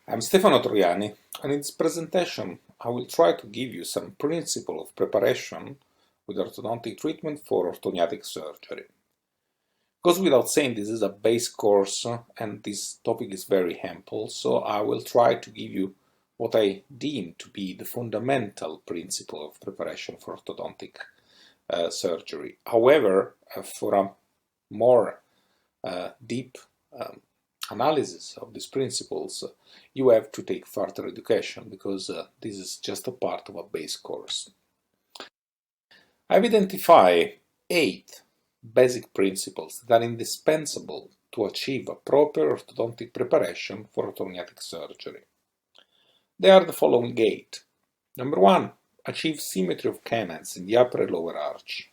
I'm Stefano Troiani, and in this presentation I will try to give you some principle of preparation with orthodontic treatment for orthognathic surgery. Goes without saying, this is a base course and this topic is very ample, so I will try to give you what I deem to be the fundamental principle of preparation for orthodontic surgery. However, for a more deep analysis of these principles, you have to take further education because this is just a part of a base course. I've identified 8 basic principles that are indispensable to achieve a proper orthodontic preparation for orthognathic surgery. They are the following 8. Number 1, achieve symmetry of canines in the upper and lower arch.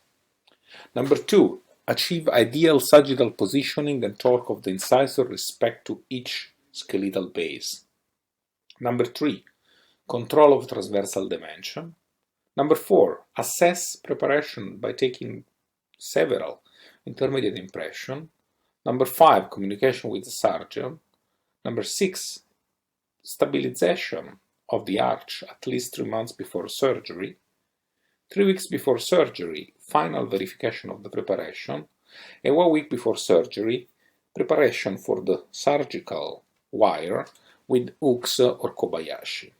Number 2, achieve ideal sagittal positioning and torque of the incisor with respect to each skeletal base. Number 3, control of transversal dimension. Number 4, assess preparation by taking several intermediate impressions. Number 5, communication with the surgeon. Number 6, stabilization of the arch at least 3 months before surgery. 3 weeks before surgery, final verification of the preparation, and 1 week before surgery, preparation for the surgical wire with hooks or Kobayashi.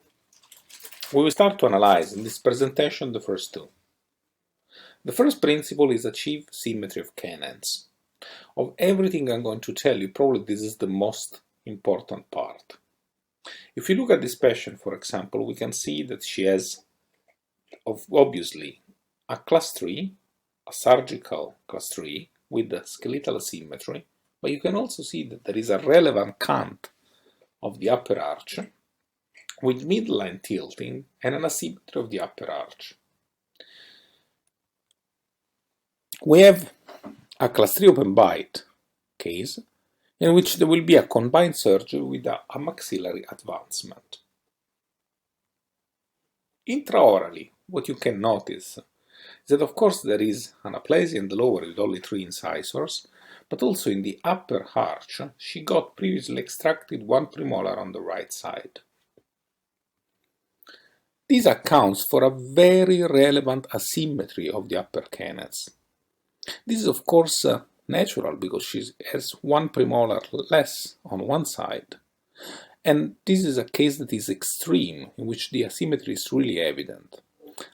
We will start to analyze in this presentation the first 2. The first principle is achieve symmetry of canines. Of everything I'm going to tell you, probably this is the most important part. If you look at this patient, for example, we can see that she has obviously a class 3, a surgical class 3 with the skeletal asymmetry, but you can also see that there is a relevant cant of the upper arch with midline tilting and an asymmetry of the upper arch. We have a class 3 open bite case in which there will be a combined surgery with a maxillary advancement. Intraorally, what you can notice is that of course there is anaplasia in the lower with only 3 incisors, but also in the upper arch she got previously extracted 1 premolar on the right side. This accounts for a very relevant asymmetry of the upper canines. This is of course natural because she has 1 premolar less on one side. And this is a case that is extreme, in which the asymmetry is really evident.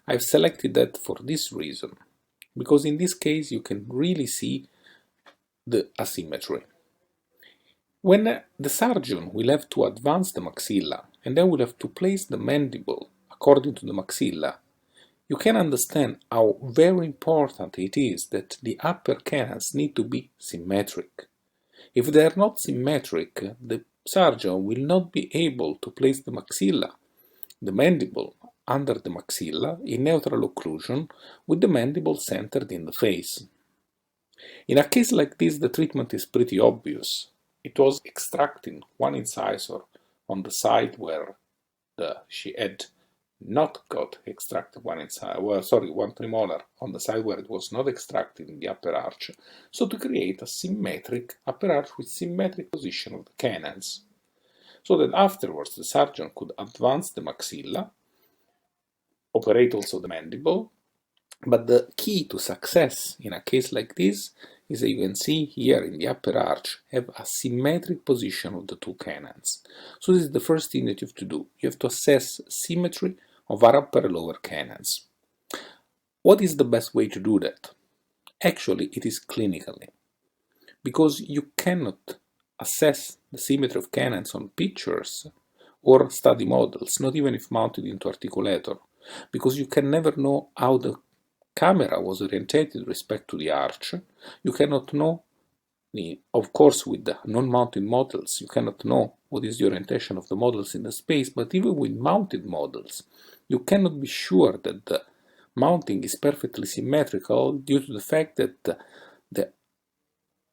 I've selected that for this reason, because in this case you can really see the asymmetry. When the surgeon will have to advance the maxilla, and then will have to place the mandible according to the maxilla, you can understand how very important it is that the upper canines need to be symmetric. If they are not symmetric, the surgeon will not be able to place the maxilla, the mandible, under the maxilla in neutral occlusion with the mandible centered in the face. In a case like this, the treatment is pretty obvious. It was extracting 1 incisor on the side where she had not got extracted 1 premolar on the side where it was not extracted in the upper arch, so to create a symmetric upper arch with symmetric position of the canines, so that afterwards the surgeon could advance the maxilla, operate also the mandible. But the key to success in a case like this is that you can see here in the upper arch have a symmetric position of the 2 canines. So this is the first thing that you have to do. You have to assess symmetry of our upper and lower canines. What is the best way to do that? Actually, it is clinically, because you cannot assess the symmetry of canines on pictures or study models, not even if mounted into articulator, because you can never know how the camera was orientated with respect to the arch. You cannot know, of course with the non-mounted models, you cannot know what is the orientation of the models in the space, but even with mounted models, you cannot be sure that the mounting is perfectly symmetrical due to the fact that the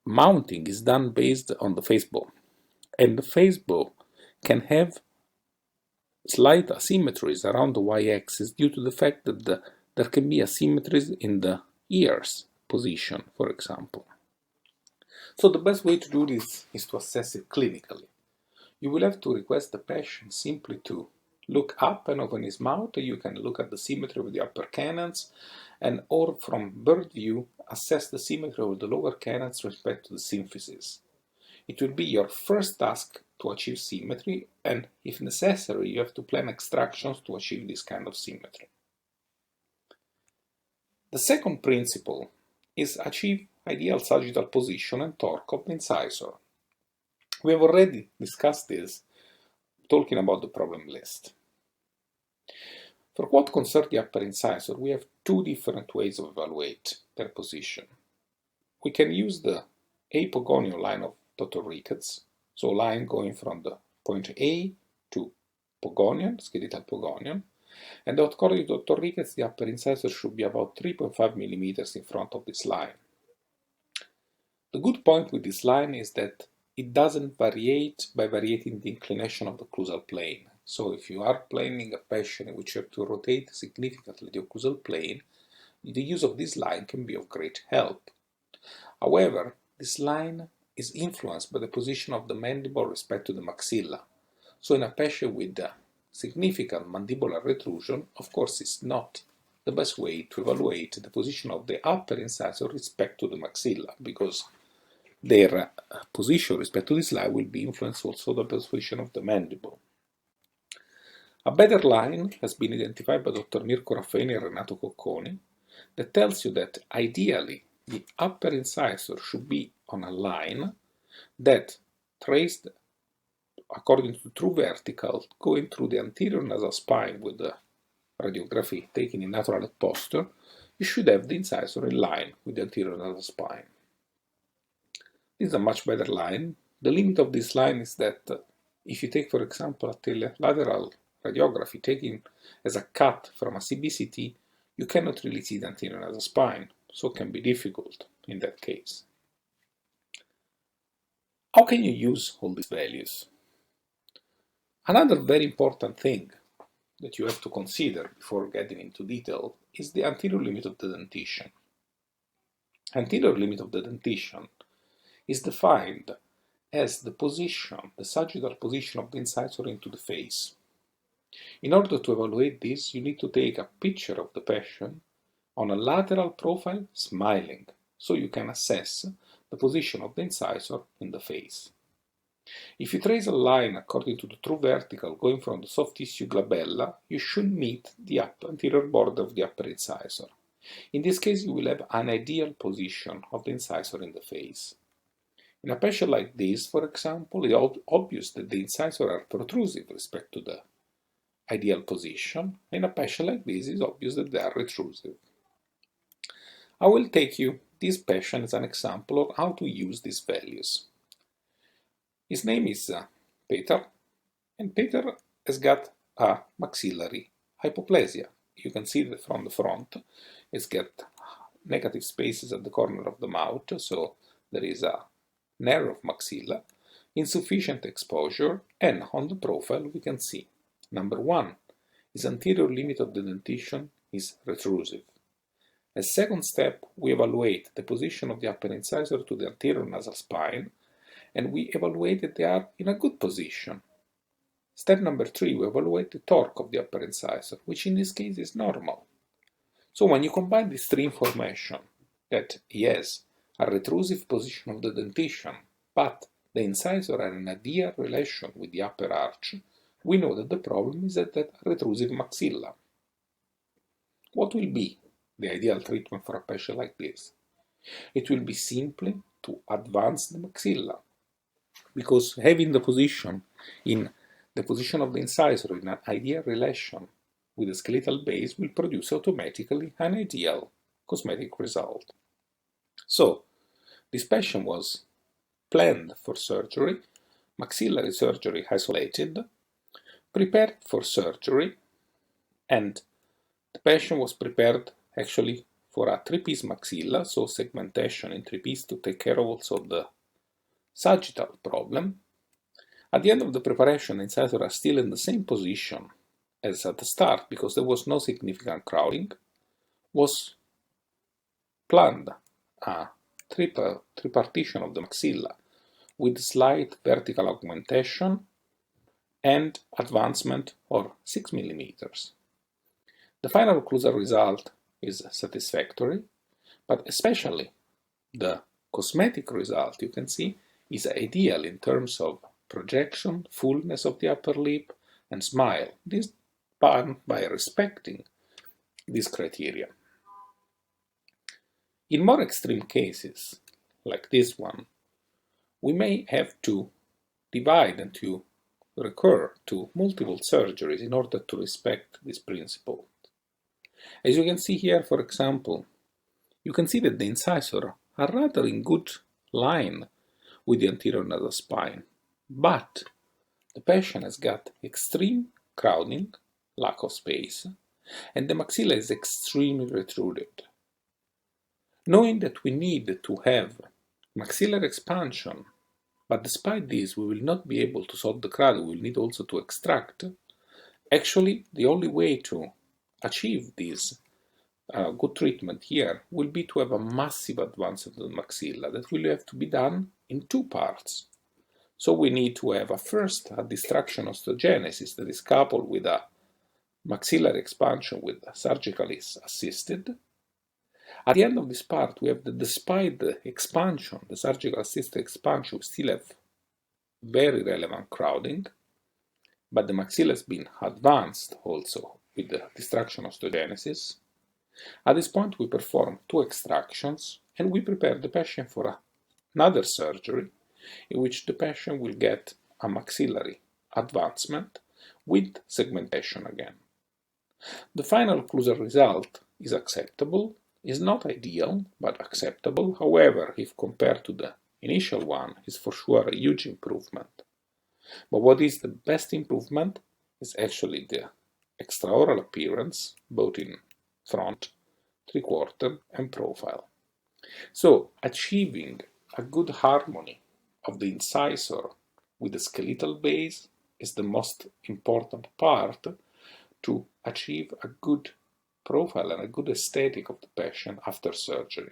mounting is done based on the face bow. And the face bow can have slight asymmetries around the y-axis due to the fact that there can be asymmetries in the ears position, for example. So the best way to do this is to assess it clinically. You will have to request the patient simply to look up and open his mouth. You can look at the symmetry of the upper canals, and or from bird view assess the symmetry of the lower canals with respect to the symphysis. It will be your first task to achieve symmetry, and if necessary you have to plan extractions to achieve this kind of symmetry. The second principle is achieve ideal sagittal position and torque of the incisor. We have already discussed this talking about the problem list. For what concerns the upper incisor, we have two different ways of evaluate their position. We can use the apogonial line of Dr. Ricketts, so line going from the point A to pogonion, skeletal pogonion, and according to Dr. Ricketts, the upper incisor should be about 3.5 millimeters in front of this line. The good point with this line is that it doesn't variate by varying the inclination of the occlusal plane. So if you are planning a patient in which you have to rotate significantly the occlusal plane, the use of this line can be of great help. However, this line is influenced by the position of the mandible with respect to the maxilla. So in a patient with a significant mandibular retrusion, of course it's not the best way to evaluate the position of the upper incisor with respect to the maxilla, because their position with respect to this line will be influenced also by the position of the mandible. A better line has been identified by Dr. Mirko Raffeni and Renato Cocconi that tells you that ideally the upper incisor should be on a line that traced according to true vertical going through the anterior nasal spine with the radiography taken in natural posture. You should have the incisor in line with the anterior nasal spine. This is a much better line. The limit of this line is that if you take, for example, a lateral radiography taken as a cut from a CBCT, you cannot really see the anterior nasal spine, so it can be difficult in that case. How can you use all these values? Another very important thing that you have to consider before getting into detail is the anterior limit of the dentition. Anterior limit of the dentition is defined as the position, the sagittal position of the incisor into the face. In order to evaluate this, you need to take a picture of the patient on a lateral profile smiling, so you can assess the position of the incisor in the face. If you trace a line according to the true vertical going from the soft tissue glabella, you should meet the anterior border of the upper incisor. In this case, you will have an ideal position of the incisor in the face. In a patient like this, for example, it is obvious that the incisors are protrusive with respect to the ideal position. In a patient like this, it is obvious that they are retrusive. I will take you this patient as an example of how to use these values. His name is Peter, and Peter has got a maxillary hypoplasia. You can see that from the front. It's got negative spaces at the corner of the mouth, so there is a narrow of maxilla, insufficient exposure, and on the profile we can see, number one, his anterior limit of the dentition is retrusive. As second step, we evaluate the position of the upper incisor to the anterior nasal spine, and we evaluate that they are in a good position. Step number three, we evaluate the torque of the upper incisor, which in this case is normal. So when you combine these three information, that he has a retrusive position of the dentition, but the incisor are in ideal relation with the upper arch, we know that the problem is at that retrusive maxilla. What will be the ideal treatment for a patient like this? It will be simply to advance the maxilla, because having the position in the position of the incisor in an ideal relation with the skeletal base will produce automatically an ideal cosmetic result. So, this patient was planned for surgery, maxillary surgery isolated, prepared for surgery, and the patient was prepared actually for a three-piece maxilla, so segmentation in three-piece to take care of also the sagittal problem. At the end of the preparation, the incisors are still in the same position as at the start because there was no significant crowding. Was planned a tripartition of the maxilla with slight vertical augmentation and advancement or 6 millimeters. The final occlusal result is satisfactory, but especially the cosmetic result, you can see, is ideal in terms of projection, fullness of the upper lip, and smile. This done by respecting these criteria. In more extreme cases, like this one, we may have to divide and to recur to multiple surgeries in order to respect this principle. As you can see here, for example, you can see that the incisors are rather in good line with the anterior nasal spine, but the patient has got extreme crowding, lack of space, and the maxilla is extremely protruded. Knowing that we need to have maxillary expansion, but despite this we will not be able to solve the crowd, we will need also to extract. Actually, the only way to achieve this good treatment here will be to have a massive advancement of the maxilla that will have to be done in two parts. So we need to have first a distraction osteogenesis that is coupled with a maxillary expansion with surgically assisted. At the end of this part, we have that despite the expansion, the surgical assisted expansion, we still have very relevant crowding, but the maxilla has been advanced also with the distraction osteogenesis. At this point, we perform two extractions and we prepare the patient for another surgery in which the patient will get a maxillary advancement with segmentation again. The final occlusal result is acceptable, is not ideal, but acceptable. However, if compared to the initial one, is for sure a huge improvement. But what is the best improvement is actually the extraoral appearance, both in front, three-quarter, and profile. So, achieving a good harmony of the incisor with the skeletal base is the most important part to achieve a good profile and a good aesthetic of the patient after surgery.